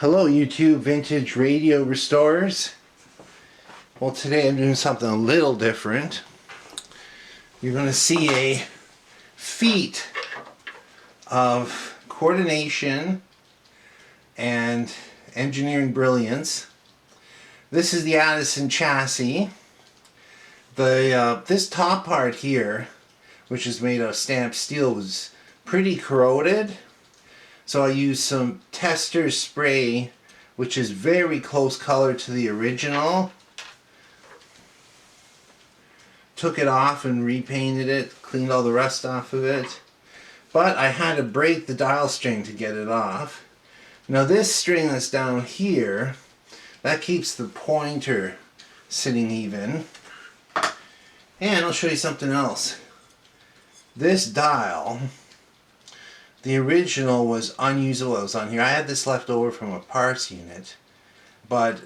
Hello YouTube Vintage Radio Restorers. Well, today I'm doing something a little different. You're going to see a feat of coordination and engineering brilliance. This is the Addison chassis. This top part here, which is made of stamped steel, was pretty corroded. So I used some tester spray, which is very close color to the original. Took it off and repainted it, cleaned all the rust off of it. But I had to break the dial string to get it off. Now this string that's down here, that keeps the pointer sitting even. And I'll show you something else. This dial, the original was unusable. It was on here. I had this left over from a parts unit, but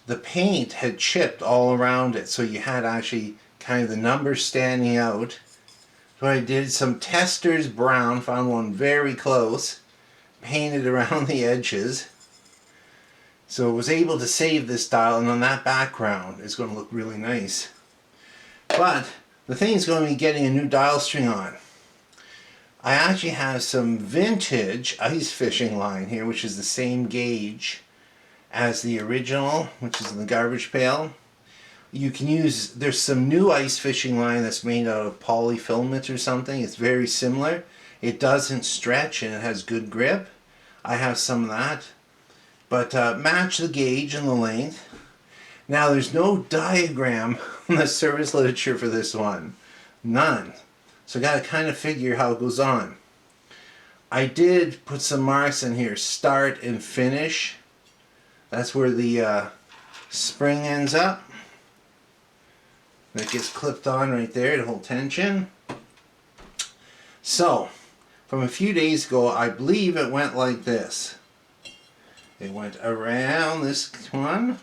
the paint had chipped all around it, so you had actually kind of the numbers standing out. So I did some Testers brown, found one very close, painted around the edges. So I was able to save this dial, and on that background it's going to look really nice. But the thing is going to be getting a new dial string on. I actually have some vintage ice fishing line here, which is the same gauge as the original, which is in the garbage pail. You can use, there's some new ice fishing line that's made out of polyfilament or something. It's very similar. It doesn't stretch and it has good grip. I have some of that. But match the gauge and the length. Now there's no diagram in the service literature for this one. None. So I got to kind of figure how it goes on. I did put some marks in here, start and finish. That's where the spring ends up. That gets clipped on right there to hold tension. So, from a few days ago, I believe it went like this. It went around this one.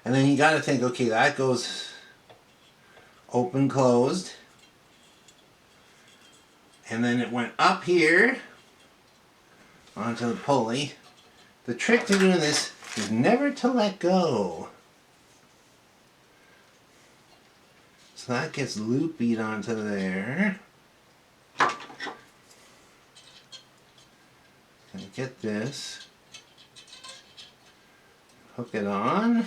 And then you got to think, okay, that goes open, closed. And then it went up here onto the pulley. The trick to doing this is never to let go. So that gets looped onto there. Gonna get this. Hook it on.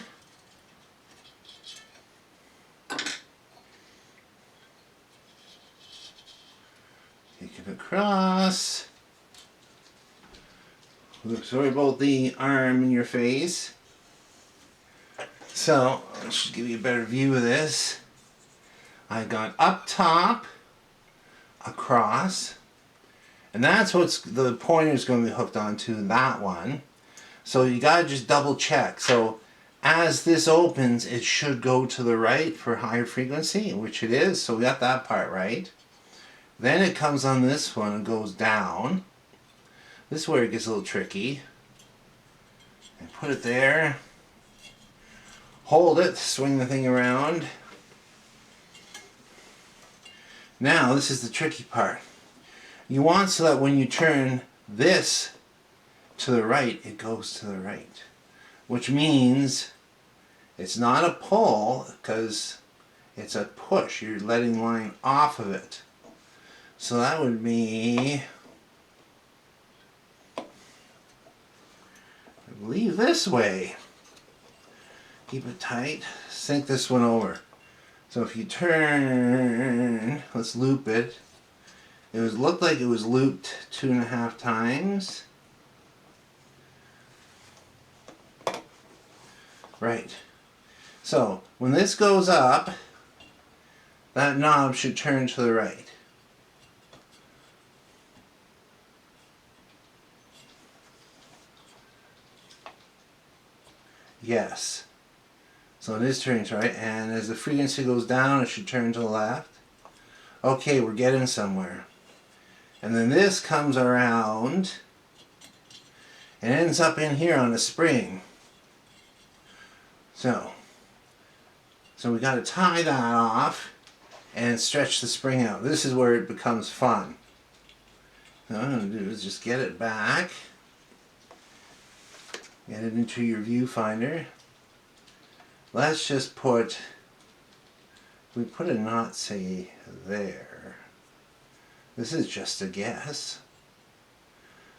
Take it across. Sorry about the arm in your face. So, I should give you a better view of this. I got up top, across, and that's what's the pointer is going to be hooked onto, that one. So you got to just double check. So as this opens, it should go to the right for higher frequency, which it is. So we got that part right. Then it comes on this one and goes down. This is where it gets a little tricky. And put it there. Hold it, swing the thing around. Now this is the tricky part. You want so that when you turn this to the right, it goes to the right. Which means it's not a pull, because it's a push. You're letting line off of it. So that would be, I believe, this way. Keep it tight. Sink this one over. So if you turn, let's loop it. It looked like it was looped 2.5 times. Right. So when this goes up, that knob should turn to the right. Yes. So it is turning to right, and as the frequency goes down, it should turn to the left. Okay, we're getting somewhere. And then this comes around and ends up in here on a spring. So we got to tie that off and stretch the spring out. This is where it becomes fun. What I'm going to do is just get it back Get it into your viewfinder. Let's just put, we put a knot, say, there. This is just a guess.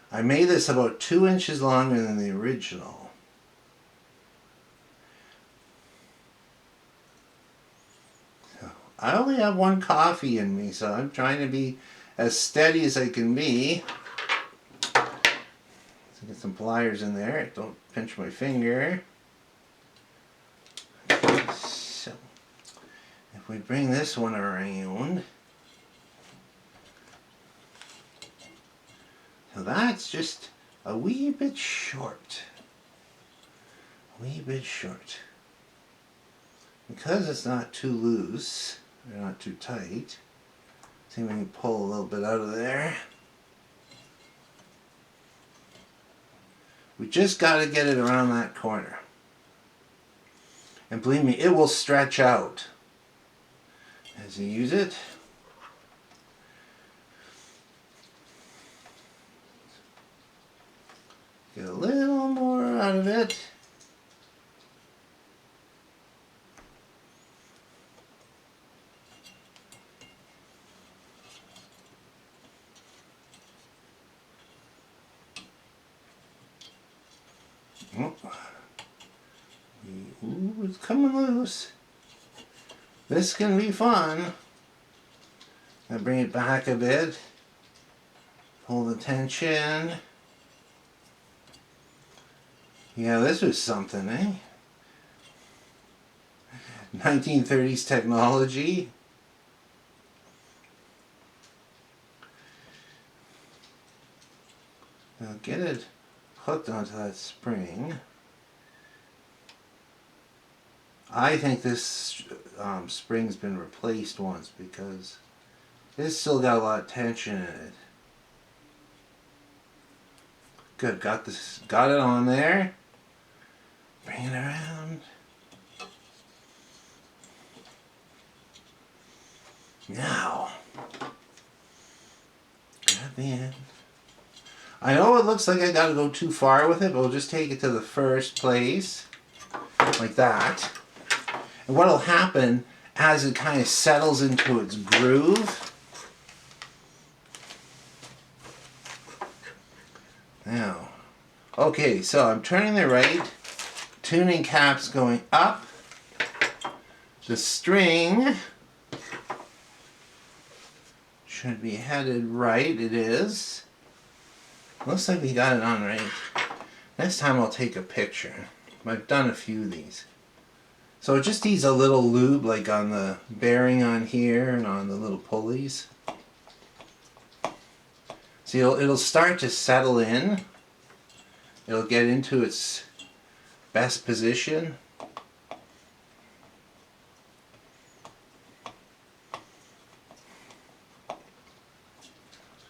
I made this about 2 inches longer than the original. So, I only have one coffee in me, so I'm trying to be as steady as I can be. Let's get some pliers in there. Don't pinch my finger. So, if we bring this one around, so that's just a wee bit short. A wee bit short. Because it's not too loose, or not too tight, see if we can pull a little bit out of there. We just got to get it around that corner. And believe me, it will stretch out as you use it. Get a little more out of it. Ooh, it's coming loose. This can be fun. I bring it back a bit. Pull the tension. Yeah, this was something, eh? 1930s technology. Now get it hooked onto that spring. I think this spring's been replaced once because it's still got a lot of tension in it. Good, got it on there. Bring it around. Now, grab the end. I know it looks like I gotta go too far with it, but we'll just take it to the first place, like that. And what'll happen as it kind of settles into its groove. Now, okay, so I'm turning the right, tuning cap's going up, the string should be headed right, it is. Looks like we got it on right. Next time I'll take a picture. I've done a few of these. So it just needs a little lube like on the bearing on here and on the little pulleys. See, it'll start to settle in. It'll get into its best position.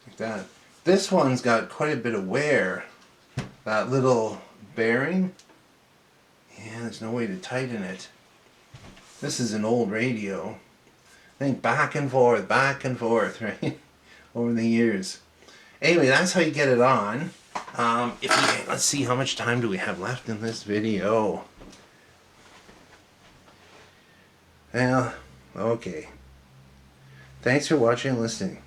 Like that. This one's got quite a bit of wear. That little bearing. Yeah, there's no way to tighten it. This is an old radio. I think back and forth, right? Over the years. Anyway, that's how you get it on. Let's see, how much time do we have left in this video? Well, okay. Thanks for watching and listening.